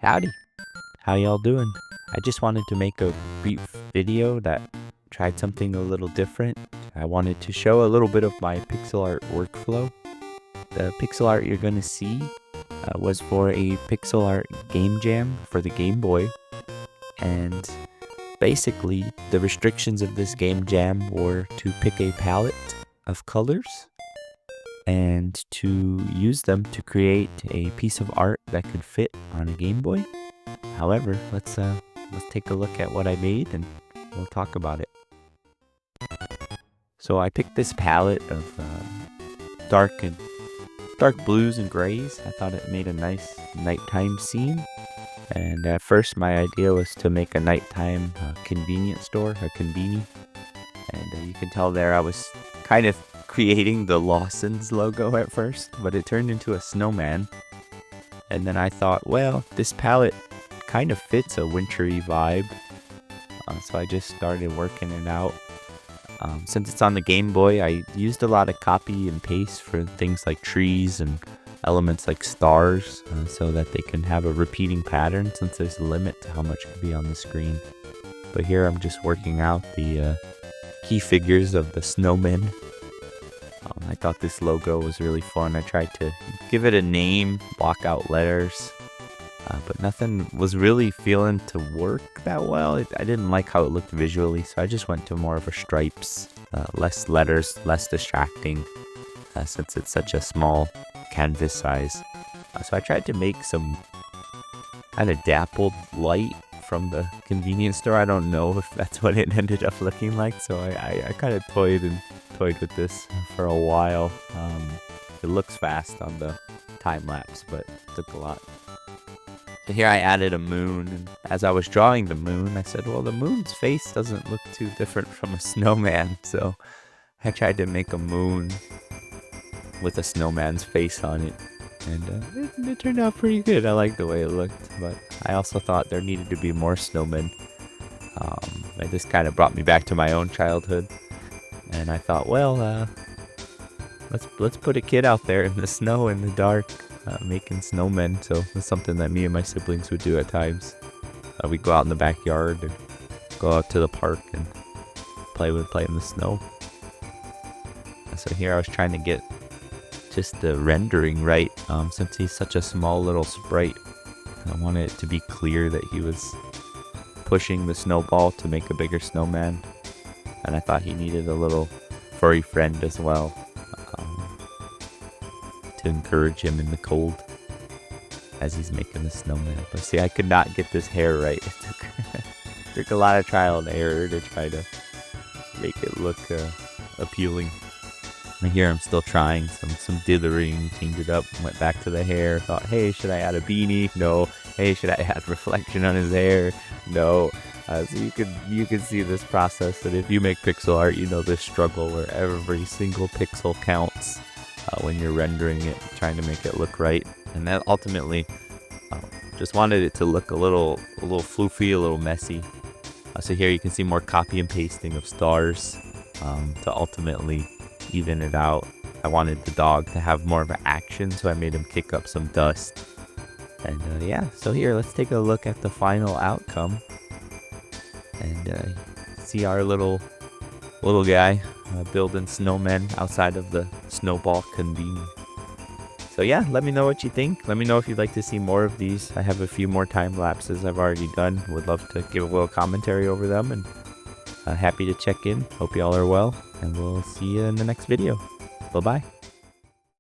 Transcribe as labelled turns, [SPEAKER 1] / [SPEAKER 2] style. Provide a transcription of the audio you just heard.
[SPEAKER 1] Howdy, how y'all doing? I just wanted to make a brief video that tried something a little different. I wanted to show a little bit of my pixel art workflow. The pixel art you're gonna see was for a pixel art game jam for the Game Boy. And basically, the restrictions of this game jam were to pick a palette of colors and to use them to create a piece of art that could fit on a Game Boy. However, let's take a look at what I made and we'll talk about it. So I picked this palette of dark blues and grays. I thought it made a nice nighttime scene. And at first my idea was to make a nighttime convenience store, a conveni. And you can tell there I was kind of creating the Lawson's logo at first, but it turned into a snowman. And then I thought, well, this palette kind of fits a wintry vibe. So I just started working it out. Since it's on the Game Boy, I used a lot of copy and paste for things like trees and elements like stars, so that they can have a repeating pattern, since there's a limit to how much can be on the screen. But here I'm just working out the key figures of the snowmen. I thought this logo was really fun. I tried to give it a name, block out letters, but nothing was really feeling to work that well. I didn't like how it looked visually, so I just went to more of a stripes, less letters, less distracting, since it's such a small canvas size. So I tried to make some kind of dappled light from the convenience store. I don't know if that's what it ended up looking like, so I kind of toyed with this for a while. It looks fast on the time lapse, but it took a lot. So here I added a moon, and as I was drawing the moon, I said, well, the moon's face doesn't look too different from a snowman, so I tried to make a moon with a snowman's face on it, and it turned out pretty good. I liked the way it looked, but I also thought there needed to be more snowmen. This kind of brought me back to my own childhood, and I thought, well, let's put a kid out there in the snow, in the dark, making snowmen. So it's something that me and my siblings would do at times. We'd go out in the backyard and go out to the park and play in the snow. So here I was trying to get just the rendering right, since he's such a small little sprite. I wanted it to be clear that he was pushing the snowball to make a bigger snowman, and I thought he needed a little furry friend as well, to encourage him in the cold as he's making the snowman. But see, I could not get this hair right. It took a lot of trial and error to try to make it look appealing. And here I'm still trying some dithering, cleaned it up, went back to the hair, thought, hey, should I add a beanie? No. Hey, should I add reflection on his hair? No. So you can see this process, that if you make pixel art, you know this struggle where every single pixel counts when you're rendering it, trying to make it look right. And that ultimately just wanted it to look a little floofy, a little messy. So here you can see more copy and pasting of stars to ultimately even it out. I wanted the dog to have more of an action, so I made him kick up some dust. And yeah, so here, let's take a look at the final outcome and see our little guy building snowmen outside of the snowball convene. So yeah, let me know what you think. Let me know if you'd like to see more of these. I have a few more time lapses I've already done. Would love to give a little commentary over them, and happy to check in. Hope y'all are well, and we'll see you in the next video. Bye-bye.